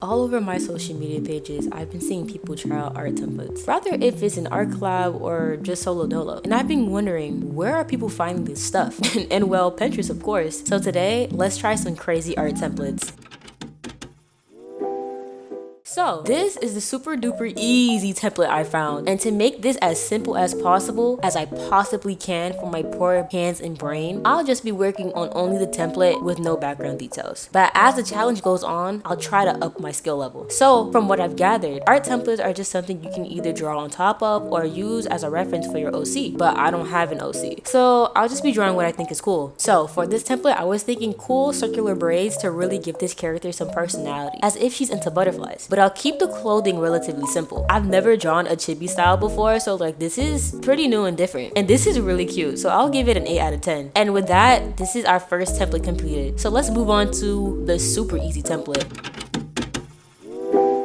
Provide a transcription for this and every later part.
All over my social media pages, I've been seeing people try out art templates, rather if it's an art collab or just solo dolo. And I've been wondering, where are people finding this stuff? and well, Pinterest, of course. So today, let's try some crazy art templates. So this is the super duper easy template I found, and to make this as simple as possible as I possibly can for my poor hands and brain, I'll just be working on only the template with no background details. But as the challenge goes on, I'll try to up my skill level. So from what I've gathered, art templates are just something you can either draw on top of or use as a reference for your OC, but I don't have an OC. So I'll just be drawing what I think is cool. So for this template, I was thinking cool circular braids to really give this character some personality, as if she's into butterflies. But I'll keep the clothing relatively simple. I've never drawn a chibi style before, so like this is pretty new and different. And this is really cute, so I'll give it an 8 out of 10. And with that, this is our first template completed. So let's move on to the super easy template.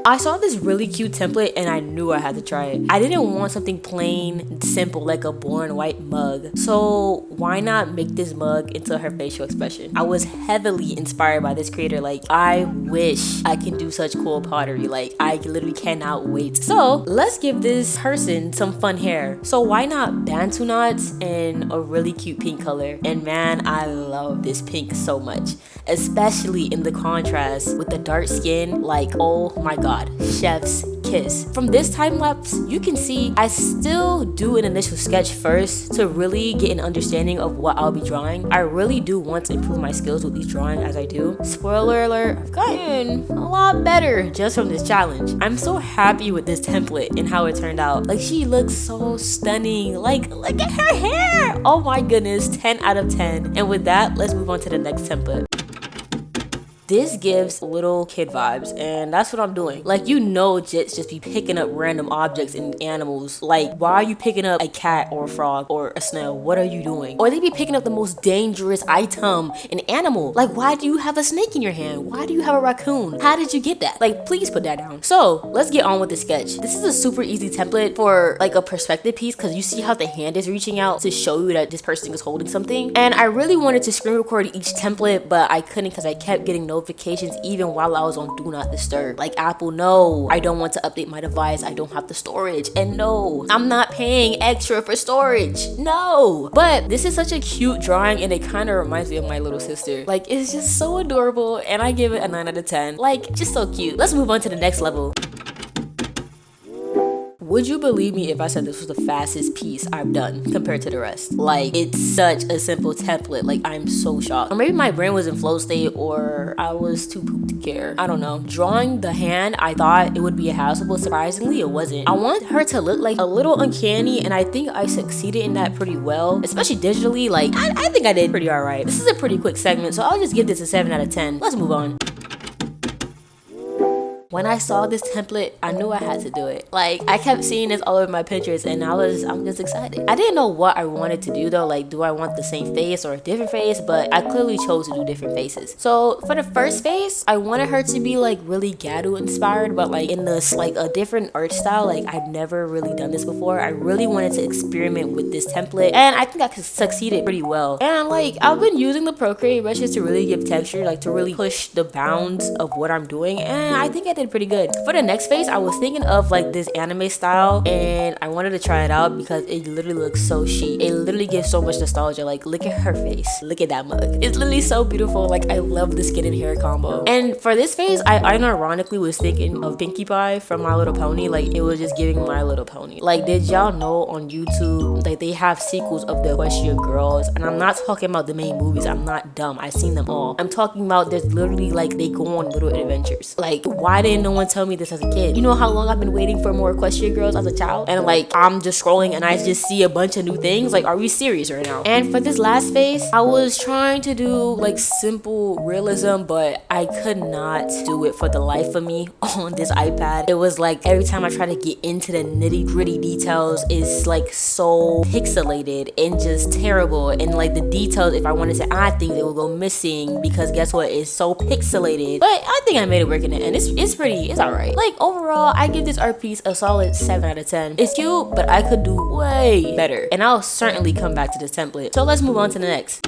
I saw this really cute template and I knew I had to try it. I didn't want something plain simple like a boring white mug. So why not make this mug into her facial expression? I was heavily inspired by this creator. Like, I wish I can do such cool pottery. Like, I literally cannot wait. So let's give this person some fun hair. So why not bantu knots in a really cute pink color? And man, I love this pink so much, especially in the contrast with the dark skin. Like, oh my god. Chef's kiss. From this time lapse, you can see I still do an initial sketch first to really get an understanding of what I'll be drawing. I really do want to improve my skills with each drawing as I do. Spoiler alert, I've gotten a lot better just from this challenge. I'm so happy with this template and how it turned out. Like, she looks so stunning. Like, look at her hair. Oh my goodness, 10 out of 10. And with that, let's move on to the next template. This gives little kid vibes, and that's what I'm doing. Like, you know, Jits just be picking up random objects and animals. Like, why are you picking up a cat or a frog or a snail? What are you doing? Or they be picking up the most dangerous item, an animal. Like, why do you have a snake in your hand? Why do you have a raccoon? How did you get that? Like, please put that down. So let's get on with the sketch. This is a super easy template for like a perspective piece, because you see how the hand is reaching out to show you that this person is holding something. And I really wanted to screen record each template, but I couldn't because I kept getting notifications even while I was on do not disturb. Like, Apple, no, I don't want to update my device, I don't have the storage, and no, I'm not paying extra for storage, no. But this is such a cute drawing and it kind of reminds me of my little sister. Like, it's just so adorable, and I give it a 9 out of 10. Like, just so cute. Let's move on to the next level. Would you believe me if I said this was the fastest piece I've done compared to the rest? Like, it's such a simple template. Like, I'm so shocked. Or maybe my brain was in flow state, or I was too pooped to care. I don't know. Drawing the hand, I thought it would be a hassle, but surprisingly it wasn't. I want her to look like a little uncanny, and I think I succeeded in that pretty well, especially digitally. Like, I think I did pretty alright. This is a pretty quick segment, so I'll just give this a 7 out of 10. Let's move on. When I saw this template, I knew I had to do it. Like, I kept seeing this all over my Pinterest, and I'm just excited. I didn't know what I wanted to do though. Like, do I want the same face or a different face? But I clearly chose to do different faces. So for the first face, I wanted her to be like really Gato inspired, but like in this like a different art style. Like, I've never really done this before. I really wanted to experiment with this template, and I think I succeeded pretty well. And like, I've been using the Procreate brushes to really give texture, like to really push the bounds of what I'm doing, and I think I did pretty good. For the next face, I was thinking of like this anime style, and I wanted to try it out because it literally looks so chic. It literally gives so much nostalgia. Like, look at her face, look at that mug. It's literally so beautiful. Like, I love the skin and hair combo. And for this face, I unironically was thinking of Pinkie Pie from My Little Pony. Like, it was just giving My Little Pony. Like, did y'all know on YouTube, like, they have sequels of the Equestria Girls? And I'm not talking about the main movies. I'm not dumb, I've seen them all. I'm talking about there's literally like they go on little adventures. Like, why didn't no one tell me this as a kid? You know how long I've been waiting for more Equestria Girls as a child? And like, I'm just scrolling and I just see a bunch of new things. Like, are we serious right now? And for this last face, I was trying to do like simple realism, but I could not do it for the life of me on this iPad. It was like every time I try to get into the nitty gritty details, it's like so pixelated and just terrible. And like the details, if I wanted to add things, it would go missing because guess what? It's so pixelated. But I think I made it work in it, and it's alright. Like, overall, I give this art piece a solid 7 out of 10. It's cute, but I could do way better, and I'll certainly come back to this template. So let's move on to the next.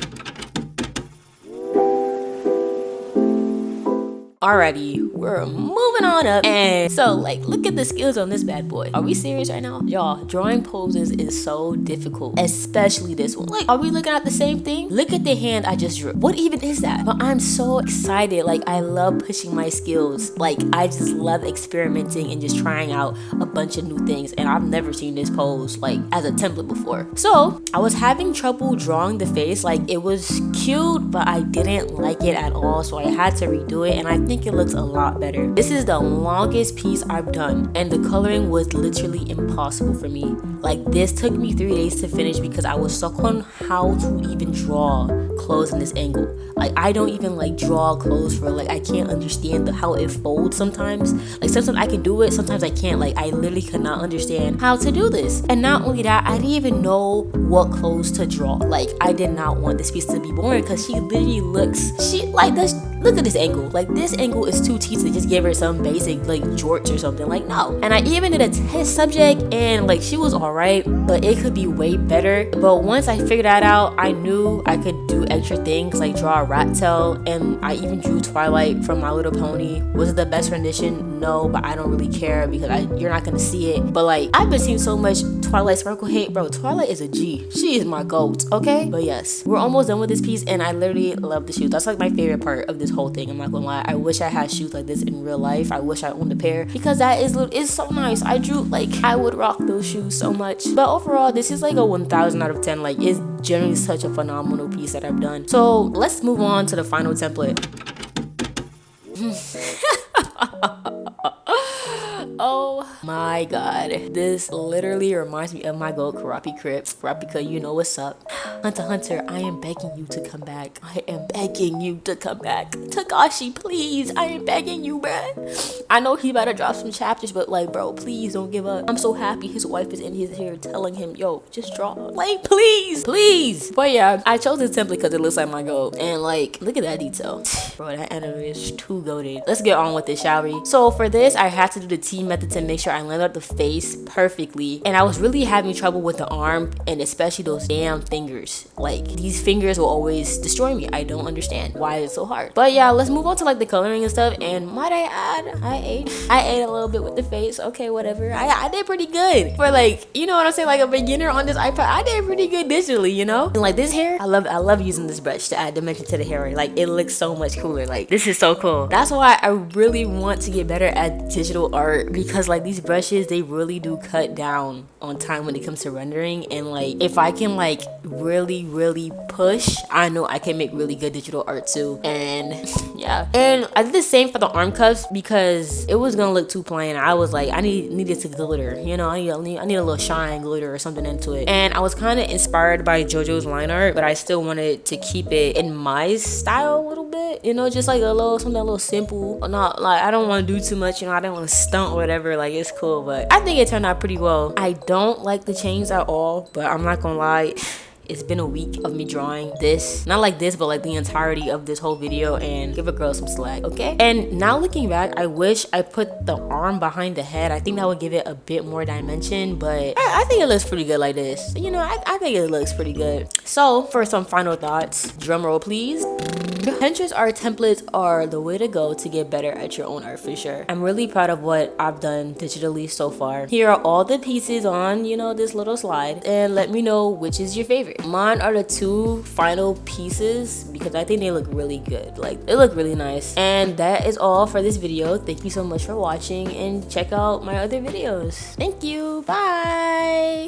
Alrighty, we're moving on up. And so, like, look at the skills on this bad boy. Are we serious right now? Y'all, drawing poses is so difficult, especially this one. Like, are we looking at the same thing? Look at the hand I just drew. What even is that? But I'm so excited. Like, I love pushing my skills. Like, I just love experimenting and just trying out a bunch of new things. And I've never seen this pose, like, as a template before. So, I was having trouble drawing the face. Like, it was cute, but I didn't like it at all. So, I had to redo it. And I think it looks a lot better. This is the longest piece I've done, and the coloring was literally impossible for me. Like, this took me 3 days to finish because I was stuck on how to even draw clothes in this angle. Like, I don't even like draw clothes for, like, I can't understand how it folds sometimes. Like, sometimes I can do it, sometimes I can't. Like, I literally could not understand how to do this. And not only that, I didn't even know what clothes to draw. Like, I did not want this piece to be boring because she literally looks, look at this angle. Like, this angle is too cheap to just give her some basic, like, jorts or something. Like, no. And I even did a test subject, and, like, she was alright, but it could be way better. But once I figured that out, I knew I could do extra things, like draw a rat tail, and I even drew Twilight from My Little Pony. Was it the best rendition? No, but I don't really care because you're not gonna see it. But, like, I've been seeing so much Twilight Sparkle hate. Bro, Twilight is a G. She is my goat, okay? But yes, we're almost done with this piece, and I literally love the shoes. That's, like, my favorite part of this whole thing. I'm not gonna lie. I wish I had shoes like this in real life. I wish I owned a pair because that is so nice. I drew, like, I would rock those shoes so much. But overall, this is like a 1000 out of 10. Like, it's generally such a phenomenal piece that I've done. So let's move on to the final template. Oh my god, this literally reminds me of my goat Kurapika, you know what's up. Hunter, I am begging you to come back. I am begging you to come back. Takashi, please, I am begging you, bruh. I know he about to drop some chapters, but, like, bro, please don't give up. I'm so happy his wife is in his ear telling him, yo, just draw. Like, please. But yeah, I chose this template because it looks like my goat. And, like, look at that detail. Bro, that anime is too goated. Let's get on with it, shall we? So for this, I had to do the T method to make sure I landed up the face perfectly. And I was really having trouble with the arm, and especially those damn fingers. Like, these fingers will always destroy me. I don't understand why it's so hard. But yeah, let's move on to, like, the coloring and stuff. And might I add, I ate a little bit with the face. Okay, whatever. I did pretty good for, like, you know what I'm saying, like a beginner on this iPad. I did pretty good digitally, you know. And, like, this hair, I love using this brush to add dimension to the hair. Like, it looks so much cooler. Like, this is so cool. That's why I really want to get better at digital art, because, like, these brushes, they really do cut down on time when it comes to rendering. And, like, if I can, like, really push, I know I can make really good digital art too. And yeah, and I did the same for the arm cuffs because it was gonna look too plain. I was like, I needed to glitter, you know. I need a little shine glitter or something into it. And I was kind of inspired by JoJo's line art, but I still wanted to keep it in my style a little bit, you know, just like something a little simple. Not like, I don't want to do too much, you know. I don't want to stunt or whatever. Like, it's cool, but I think it turned out pretty well. I don't like the chains at all, but I'm not gonna lie, it's been a week of me drawing this, not like this, but like the entirety of this whole video, and give a girl some slack, okay? And now looking back, I wish I put the arm behind the head. I think that would give it a bit more dimension, but I think it looks pretty good like this. You know, I think it looks pretty good. So for some final thoughts, drum roll please. Pinterest art templates are the way to go to get better at your own art, for sure. I'm really proud of what I've done digitally so far. Here are all the pieces on, you know, this little slide, and let me know which is your favorite. Mine are the 2 final pieces because I think they look really good. Like, they look really nice. And that is all for this video. Thank you so much for watching, and check out my other videos. Thank you. Bye.